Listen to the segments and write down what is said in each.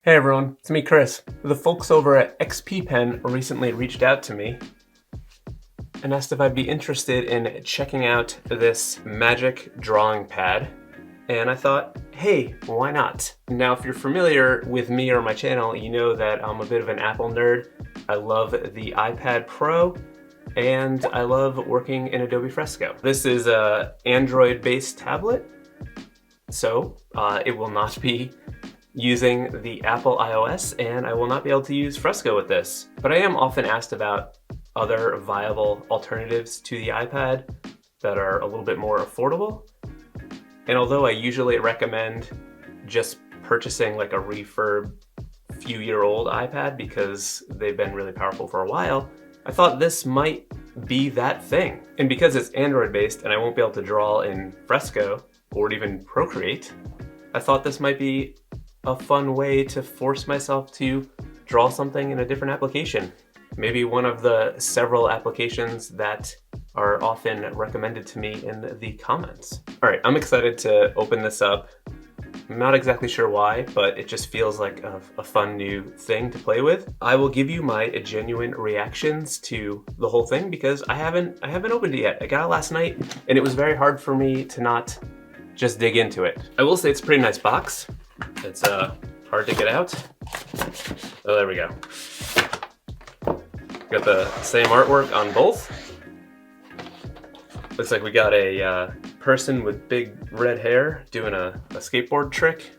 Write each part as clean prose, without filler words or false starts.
Hey everyone, it's me Chris. The folks over at XPPen recently reached out to me and asked if I'd be interested in checking out this Magic Drawing Pad. And I thought, hey, why not? Now, if you're familiar with me or my channel, you know that I'm a bit of an Apple nerd. I love the iPad Pro and I love working in Adobe Fresco. This is a Android-based tablet, so it will not be using the Apple iOS, and I will not be able to use Fresco with this. But I am often asked about other viable alternatives to the iPad that are a little bit more affordable. And although I usually recommend just purchasing like a refurb few-year-old iPad because they've been really powerful for a while, I thought this might be that thing. And because it's Android-based and I won't be able to draw in Fresco or even Procreate, I thought this might be a fun way to force myself to draw something in a different application. Maybe one of the several applications that are often recommended to me in the comments. All right, I'm excited to open this up. I'm not exactly sure why, but it just feels like a fun new thing to play with. I will give you my genuine reactions to the whole thing because I haven't opened it yet. I got it last night and it was very hard for me to not just dig into it. I will say it's a pretty nice box. It's hard to get out. Oh, there we go. Got the same artwork on both. Looks like we got a person with big red hair doing a skateboard trick.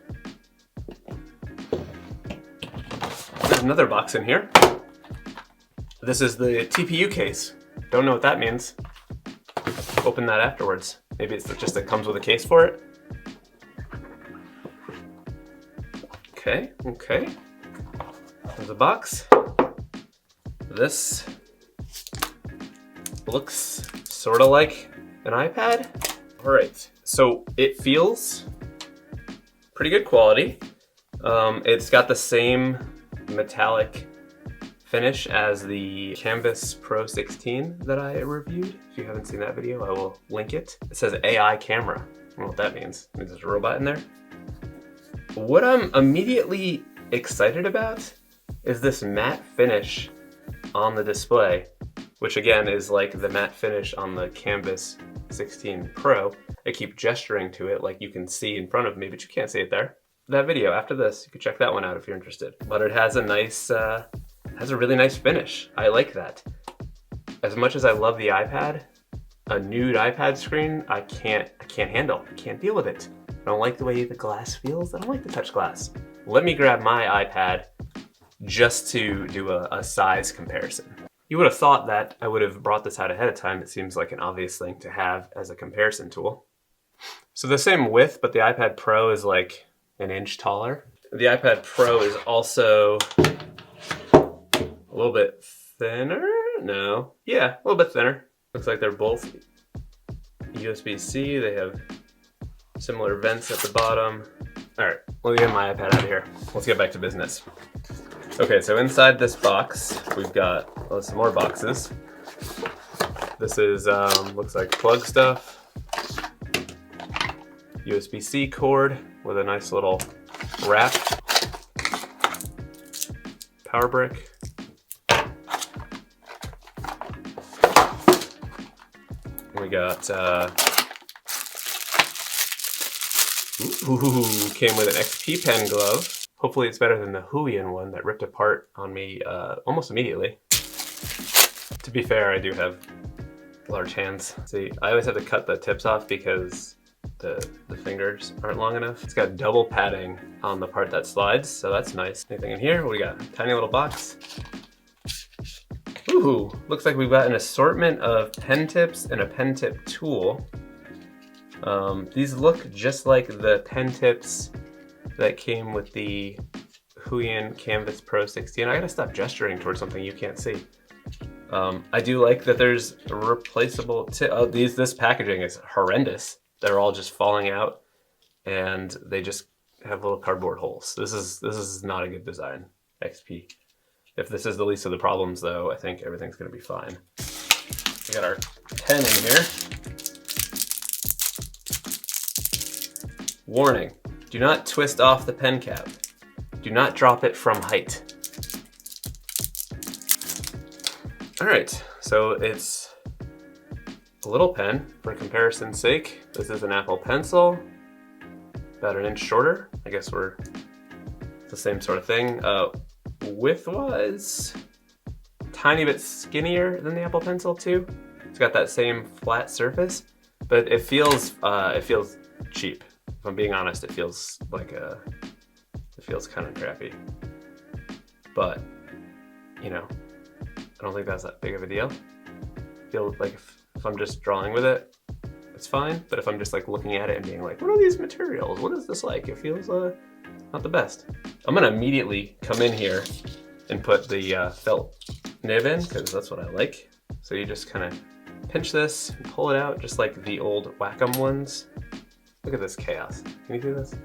There's another box in here. This is the TPU case. Don't know what that means. Open that afterwards. Maybe it's just that it comes with a case for it. Okay. There's a box. This looks sort of like an iPad. All right, so it feels pretty good quality. It's got the same metallic finish as the Canvas Pro 16 that I reviewed. If you haven't seen that video, I will link it. It says AI camera. I don't know what that means. Maybe there's a robot in there. What I'm immediately excited about is this matte finish on the display, which again is like the matte finish on the Canvas 16 Pro. I keep gesturing to it like you can see in front of me, but you can't see it there. That video after this, you can check that one out if you're interested. But it has a nice, has a really nice finish. I like that. As much as I love the iPad, a nude iPad screen, I can't handle. I can't deal with it. I don't like the way the glass feels. I don't like the touch glass. Let me grab my iPad just to do a size comparison. You would have thought that I would have brought this out ahead of time. It seems like an obvious thing to have as a comparison tool. So the same width, but the iPad Pro is like an inch taller. The iPad Pro is also a little bit thinner. No, yeah, a little bit thinner. Looks like they're both USB-C. They have similar vents at the bottom. All right, let me get my iPad out of here. Let's get back to business. Okay, so inside this box, we've got some more boxes. This is, looks like plug stuff. USB-C cord with a nice little wrap. Power brick. We got, came with an XPPen glove. Hopefully it's better than the Huion one that ripped apart on me almost immediately. To be fair, I do have large hands. See, I always have to cut the tips off because the fingers aren't long enough. It's got double padding on the part that slides, so that's nice. Anything in here? What do we got? Tiny little box. Ooh, looks like we've got an assortment of pen tips and a pen tip tool. These look just like the pen tips that came with the Huion Canvas Pro 16. I gotta stop gesturing towards something you can't see. I do like that there's a replaceable tip. Oh, this packaging is horrendous. They're all just falling out and they just have little cardboard holes. This is not a good design, XP. If this is the least of the problems though, I think everything's gonna be fine. We got our pen in here. Warning, do not twist off the pen cap. Do not drop it from height. All right, so it's a little pen for comparison's sake. This is an Apple Pencil, about an inch shorter. I guess we're the same sort of thing. Width-wise, tiny bit skinnier than the Apple Pencil too. It's got that same flat surface, but it feels cheap. If I'm being honest, it feels like it feels kind of crappy. But you know, I don't think that's that big of a deal. I feel like if I'm just drawing with it, it's fine. But if I'm just like looking at it and being like, what are these materials? What is this like? It feels not the best. I'm gonna immediately come in here and put the felt nib in, because that's what I like. So you just kind of pinch this and pull it out, just like the old Wacom ones. Look at this chaos. Can you see this?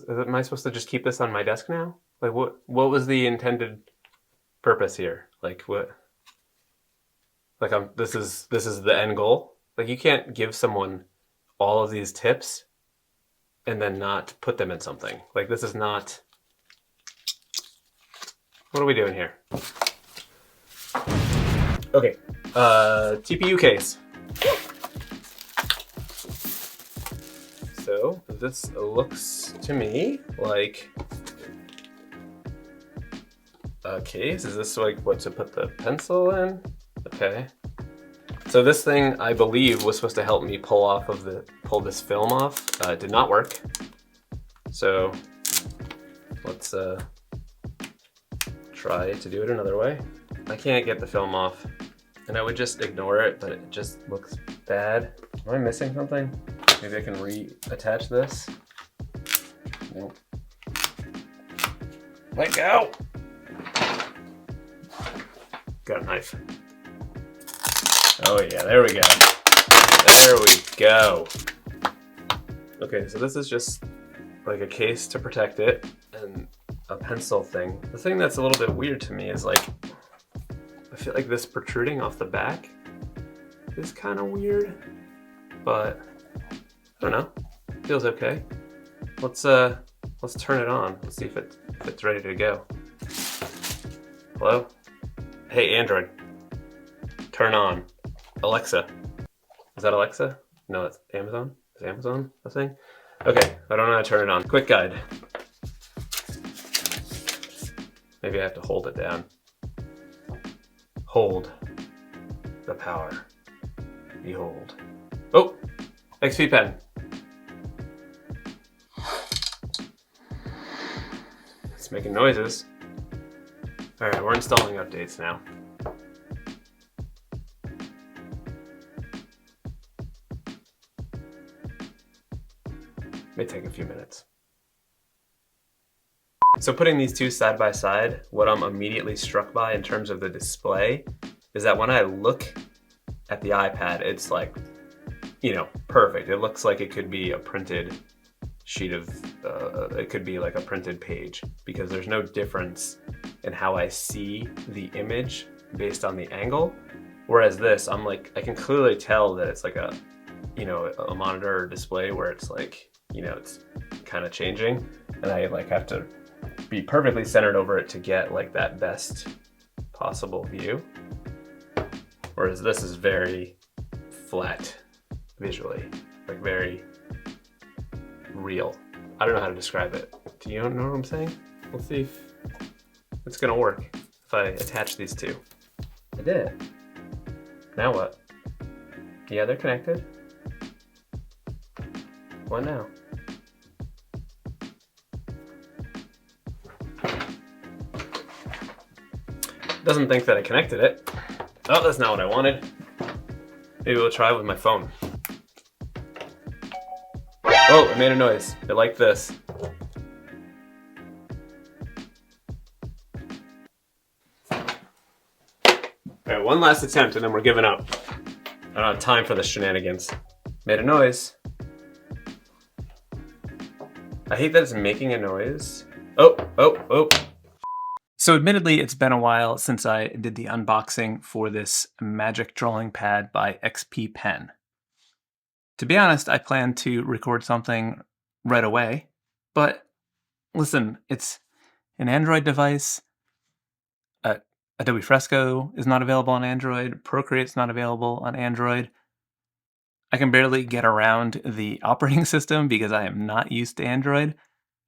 Am I supposed to just keep this on my desk now? Like what was the intended purpose here? Like what? Like this is the end goal? Like you can't give someone all of these tips and then not put them in something. Like this is not, what are we doing here? Okay, TPU case. So this looks to me like a case. Is this like what to put the pencil in? Okay. So this thing, I believe, was supposed to help me pull this film off. It did not work. So let's try to do it another way. I can't get the film off, and I would just ignore it, but it just looks bad. Am I missing something? Maybe I can reattach this. Nope. Let go! Got a knife. Oh yeah, there we go. There we go. Okay, so this is just like a case to protect it and a pencil thing. The thing that's a little bit weird to me is like, I feel like this protruding off the back is kind of weird, but I don't know. Feels okay. Let's turn it on. Let's see if it's ready to go. Hello? Hey Android. Turn on. Alexa. Is that Alexa? No, it's Amazon. Is Amazon a thing? Okay, I don't know how to turn it on. Quick guide. Maybe I have to hold it down. Hold the power. Behold. Oh! XPPen. It's making noises. Alright, we're installing updates now. May take a few minutes. So putting these two side by side, what I'm immediately struck by in terms of the display is that when I look at the iPad, it's like, you know, perfect. It looks like it could be a printed sheet of, it could be like a printed page, because there's no difference in how I see the image based on the angle. Whereas this, I'm like, I can clearly tell that it's like a, you know, a monitor or display where it's like, you know, it's kind of changing, and I like have to be perfectly centered over it to get like that best possible view. Whereas this is very flat visually, like very real. I don't know how to describe it. Do you know what I'm saying? Let's see if it's gonna work if I attach these two. I did. Now what? Yeah, they're connected. What now? Doesn't think that I connected it. Oh, that's not what I wanted. Maybe we'll try with my phone. Oh, it made a noise. It liked this. Alright, one last attempt and then we're giving up. I don't have time for the shenanigans. Made a noise. I hate that it's making a noise. Oh, oh, oh. So admittedly, it's been a while since I did the unboxing for this Magic Drawing Pad by XPPen. To be honest, I plan to record something right away But listen, it's an Android device. Adobe Fresco is not available on Android. Procreate's not available on Android. I can barely get around the operating system because I am not used to Android.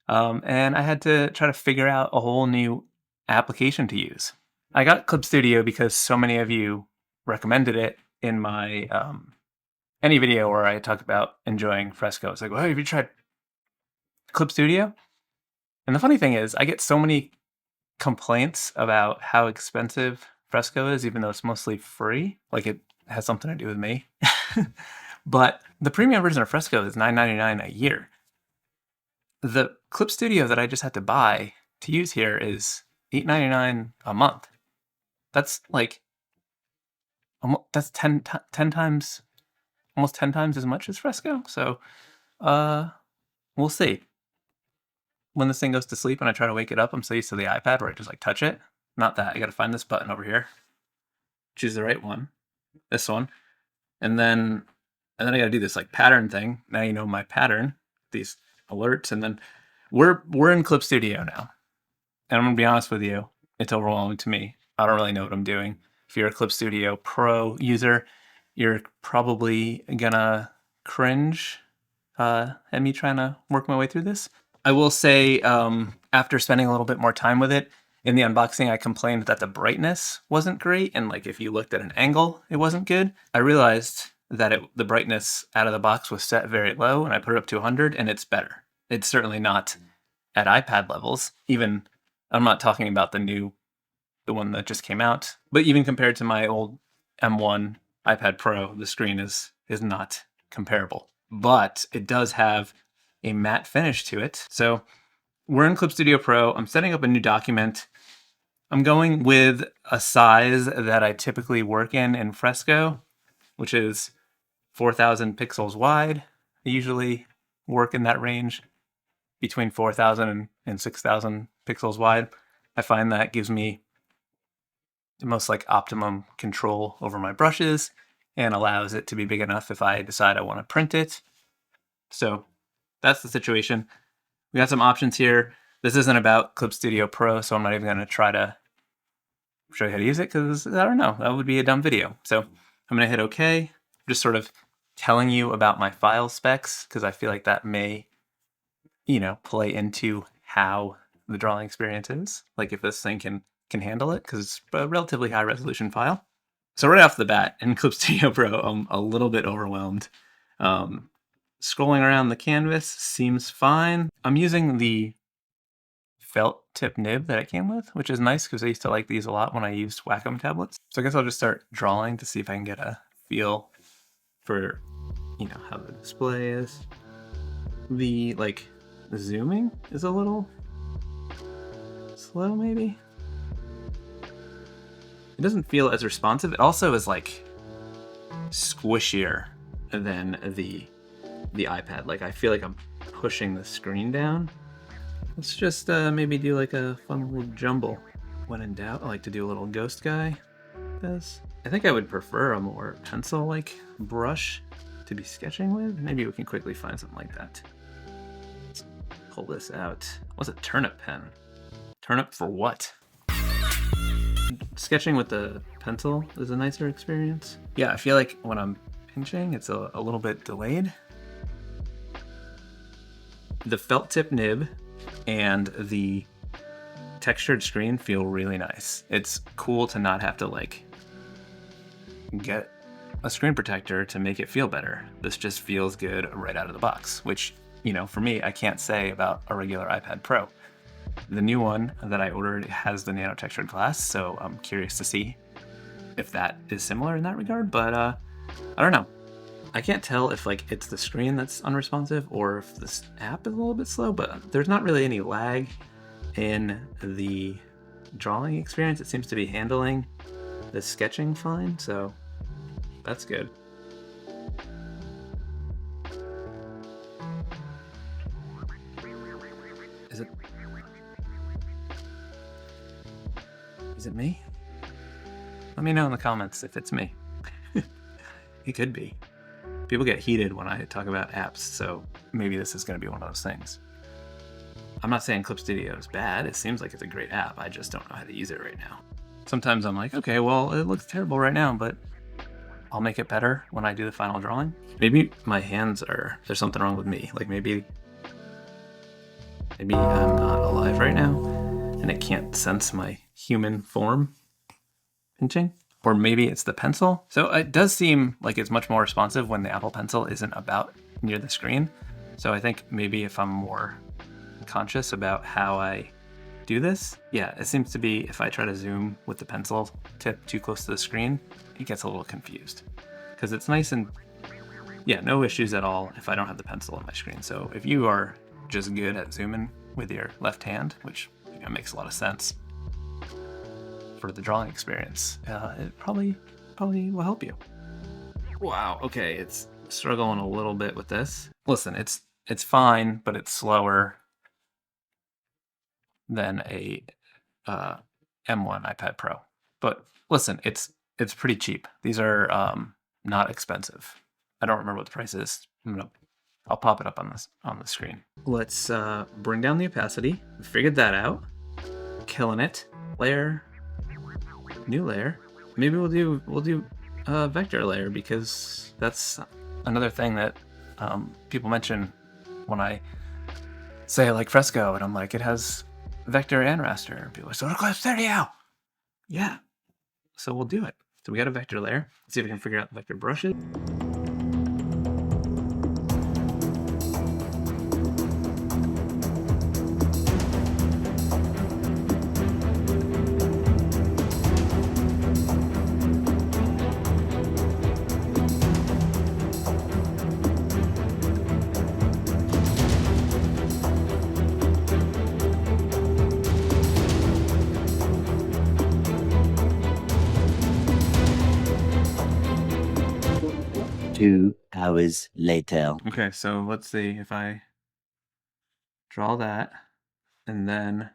And I had to try to figure out a whole new application to use. I got Clip Studio because so many of you recommended it in my any video where I talk about enjoying Fresco. It's like, well, have you tried Clip Studio? And the funny thing is, I get so many complaints about how expensive Fresco is, even though it's mostly free. Like, it has something to do with me. But the premium version of Fresco is $9.99 a year. The Clip Studio that I just had to buy to use here is $8.99 a month. That's like, that's 10 times, almost 10 times as much as Fresco. So, we'll see. When this thing goes to sleep and I try to wake it up, I'm so used to the iPad where I just like touch it. Not that. I got to find this button over here. Choose the right one. This one. And then I got to do this like pattern thing. Now you know my pattern. These alerts, and then we're in Clip Studio now. And I'm gonna be honest with you, it's overwhelming to me. I don't really know what I'm doing. If you're a Clip Studio Pro user, you're probably gonna cringe at me trying to work my way through this. I will say, after spending a little bit more time with it, in the unboxing, I complained that the brightness wasn't great, and like if you looked at an angle, it wasn't good. I realized that the brightness out of the box was set very low, and I put it up to 100, and it's better. It's certainly not at iPad levels. Even, I'm not talking about the one that just came out, but even compared to my old M1 iPad Pro, the screen is not comparable. But it does have a matte finish to it. So we're in Clip Studio Pro. I'm setting up a new document. I'm going with a size that I typically work in Fresco, which is 4,000 pixels wide. I usually work in that range between 4,000 and 6,000 pixels wide. I find that gives me the most like optimum control over my brushes and allows it to be big enough if I decide I want to print it. So that's the situation. We got some options here. This isn't about Clip Studio Pro, so I'm not even going to try to show you how to use it because I don't know, that would be a dumb video. So I'm going to hit OK. Just sort of telling you about my file specs because I feel like that may, play into how the drawing experience is. Like if this thing can handle it, because it's a relatively high resolution file. So right off the bat in Clip Studio Pro, I'm a little bit overwhelmed. Scrolling around the canvas seems fine. I'm using the felt tip nib that it came with, which is nice because I used to like these a lot when I used Wacom tablets. So I guess I'll just start drawing to see if I can get a feel for, how the display is. The zooming is a little slow, maybe. It doesn't feel as responsive. It also is like squishier than the iPad. Like I feel like I'm pushing the screen down. Let's just maybe do like a fun little jumble. When in doubt, I like to do a little ghost guy. I think I would prefer a more pencil-like brush to be sketching with. Maybe we can quickly find something like that. Let's pull this out. What's a turnip pen? Turnip for what? Sketching with the pencil is a nicer experience. Yeah, I feel like when I'm pinching, it's a little bit delayed. The felt tip nib and the textured screen feel really nice. It's cool to not have to get a screen protector to make it feel better. This just feels good right out of the box, which, for me, I can't say about a regular iPad Pro. The new one that I ordered has the nano textured glass, so I'm curious to see if that is similar in that regard, but I don't know. I can't tell if it's the screen that's unresponsive or if this app is a little bit slow, but there's not really any lag in the drawing experience. It seems to be handling the sketching fine, so that's good. Is it me? Let me know in the comments if it's me. It could be. People get heated when I talk about apps, so maybe this is going to be one of those things. I'm not saying Clip Studio is bad. It seems like it's a great app. I just don't know how to use it right now. Sometimes I'm like, okay, well, it looks terrible right now, but I'll make it better when I do the final drawing. Maybe my hands there's something wrong with me. Like maybe I'm not alive right now and it can't sense my human form pinching. Or maybe it's the pencil. So it does seem like it's much more responsive when the Apple Pencil isn't about near the screen. So I think maybe if I'm more conscious about how I do this, yeah, it seems to be if I try to zoom with the pencil tip too close to the screen, it gets a little confused. Because it's nice and, yeah, no issues at all if I don't have the pencil on my screen. So if you are just good at zooming with your left hand, which makes a lot of sense for the drawing experience, it probably will help you. Wow, okay, it's struggling a little bit with this. Listen, it's fine, but it's slower than a M1 iPad Pro. But listen, it's pretty cheap. These are not expensive. I don't remember what the price is. I'll pop it up on the screen. Let's bring down the opacity. We figured that out. Killing it. Layer. New layer. Maybe we'll do a vector layer, because that's another thing that people mention when I say I like Fresco, and I'm like, it has vector and raster. And people are like, so Clip Studio. Yeah. So we'll do it. So we got a vector layer. Let's see if we can figure out the vector brushes. Two hours later. Okay, so let's see if I draw that, and then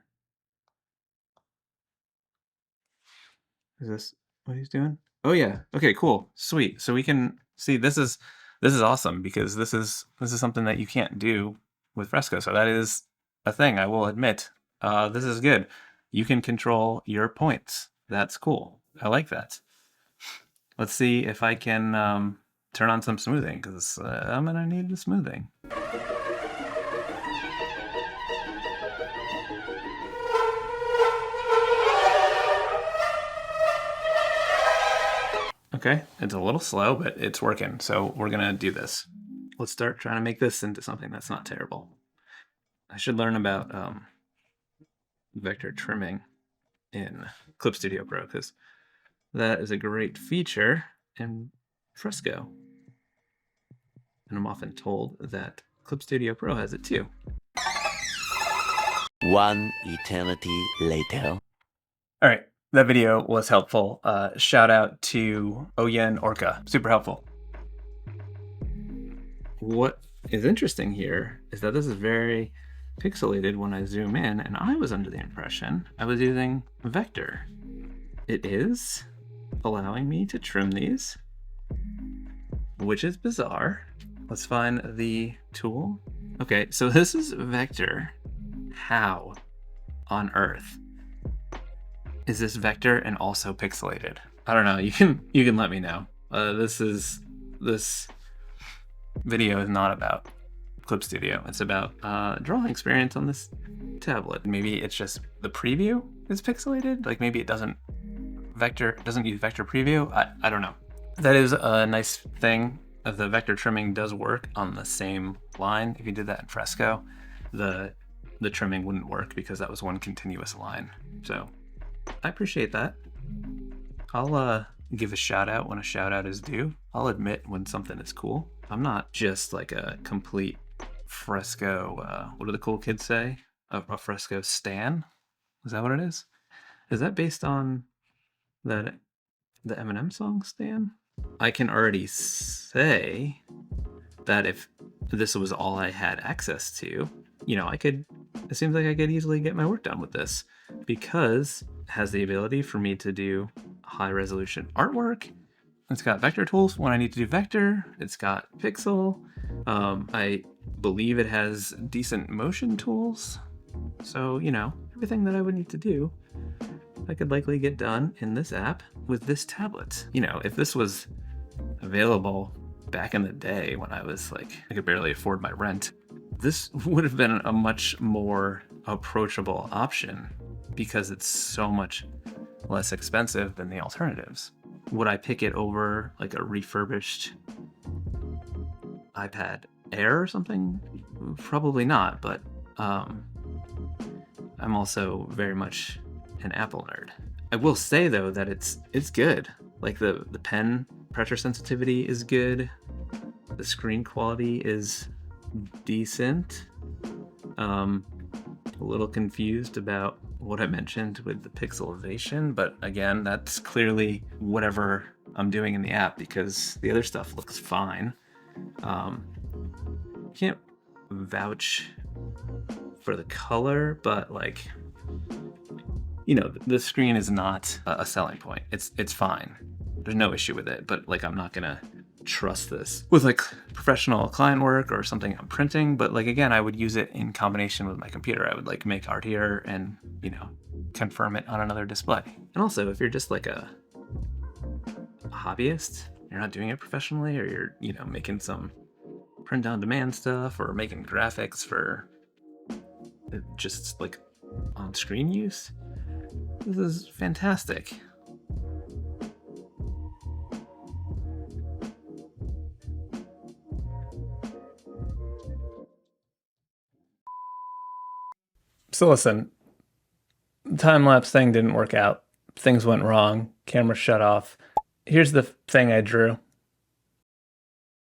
is this what he's doing? Oh yeah. Okay, cool. Sweet. So we can see this is awesome, because this is something that you can't do with Fresco. So that is a thing, I will admit. This is good. You can control your points. That's cool. I like that. Let's see if I can turn on some smoothing, because I'm gonna need the smoothing. Okay, it's a little slow, but it's working, so we're gonna do this. Let's start trying to make this into something that's not terrible. I should learn about vector trimming in Clip Studio Pro, because that is a great feature in Fresco. And I'm often told that Clip Studio Pro has it too. One eternity later. All right, that video was helpful. Shout out to Oyen Orca, super helpful. What is interesting here is that this is very pixelated when I zoom in, and I was under the impression I was using vector. It is allowing me to trim these, which is bizarre. Let's find the tool. Okay, so this is vector. How on earth is this vector and also pixelated? I don't know. You can let me know. This video is not about Clip Studio. It's about drawing experience on this tablet. Maybe it's just the preview is pixelated. Like maybe it doesn't use vector preview. I don't know. That is a nice thing. The vector trimming does work on the same line. If you did that in Fresco, the trimming wouldn't work because that was one continuous line. So I appreciate that. I'll give a shout out when a shout out is due. I'll admit when something is cool. I'm not just like a complete Fresco, what do the cool kids say? A Fresco stan? Is that what it is? Is that based on the Eminem song Stan? I can already say that if this was all I had access to, it seems like I could easily get my work done with this, because it has the ability for me to do high resolution artwork. It's got vector tools when I need to do vector. It's got pixel. I believe it has decent motion tools. So, you know, everything that I would need to do, I could likely get done in this app with this tablet. You know, if this was available back in the day when I was like, I could barely afford my rent, this would have been a much more approachable option because it's so much less expensive than the alternatives. Would I pick it over like a refurbished iPad Air or something? Probably not, but I'm also very much an Apple nerd. I will say though that it's good. Like the pen pressure sensitivity is good. The screen quality is decent. A little confused about what I mentioned with the pixelization, but again, that's clearly whatever I'm doing in the app because the other stuff looks fine. Can't vouch for the color, but like, you know, the screen is not a selling point. It's fine. There's no issue with it, but like I'm not gonna trust this with like professional client work or something I'm printing. But like again, I would use it in combination with my computer. I would like make art here and, you know, confirm it on another display. And also, if you're just like a hobbyist, you're not doing it professionally, or you're, you know, making some print on demand stuff or making graphics for just like on screen use, this is fantastic. So listen, time-lapse thing didn't work out. Things went wrong. Camera shut off. Here's the thing I drew.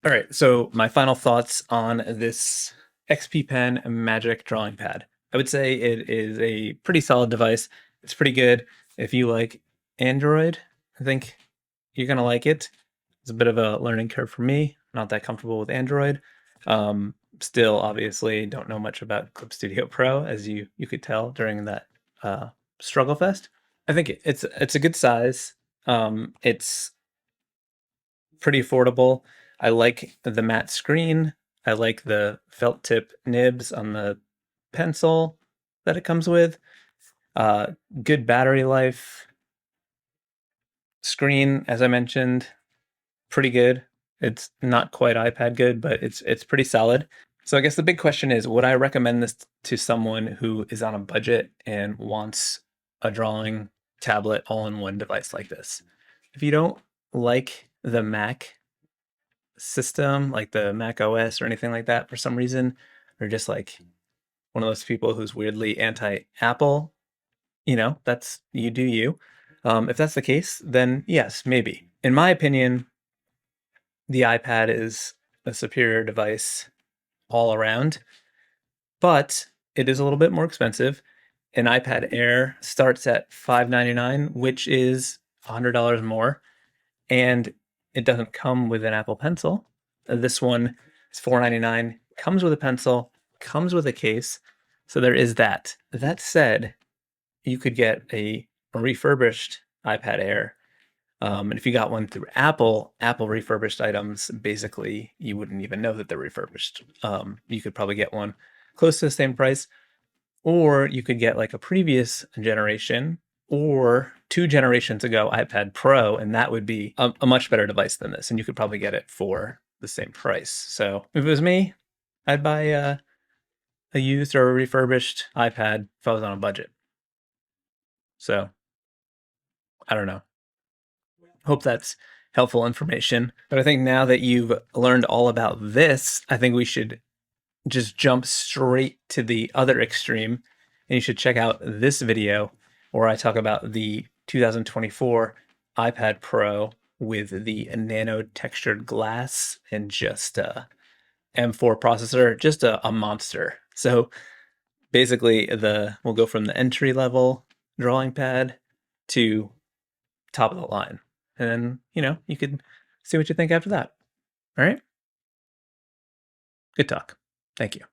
All right, so my final thoughts on this XPPen Magic Drawing Pad. I would say it is a pretty solid device. It's pretty good. If you like Android, I think you're gonna like it. It's a bit of a learning curve for me. Not that comfortable with Android. Still, obviously, don't know much about Clip Studio Pro, as you could tell during that struggle fest. I think it's a good size. It's pretty affordable. I like the matte screen. I like the felt tip nibs on the pencil that it comes with. Good battery life. Screen, as I mentioned, pretty good. It's not quite iPad good, but it's pretty solid. So I guess the big question is, would I recommend this to someone who is on a budget and wants a drawing tablet all-in-one device like this? If you don't like the Mac system, like the Mac OS or anything like that for some reason, or just like one of those people who's weirdly anti-Apple, you know, that's you do you. If that's the case, then yes, maybe. In my opinion, the iPad is a superior device all around, but it is a little bit more expensive. An iPad Air starts at $599, which is $100 more, and it doesn't come with an Apple Pencil. This one is $499, comes with a pencil, comes with a case, so there is that. That said, you could get a refurbished iPad Air. And if you got one through Apple refurbished items, basically you wouldn't even know that they're refurbished. You could probably get one close to the same price, or you could get like a previous generation or 2 generations ago iPad Pro, and that would be a much better device than this, and you could probably get it for the same price. So if it was me, I'd buy a used or a refurbished iPad if I was on a budget. So I don't know. Hope that's helpful information. But I think now that you've learned all about this, I think we should just jump straight to the other extreme. And you should check out this video where I talk about the 2024 iPad Pro with the nano textured glass and just M4 processor, just a monster. So basically we'll go from the entry level drawing pad to top of the line. And then, you know, you could see what you think after that. All right. Good talk. Thank you.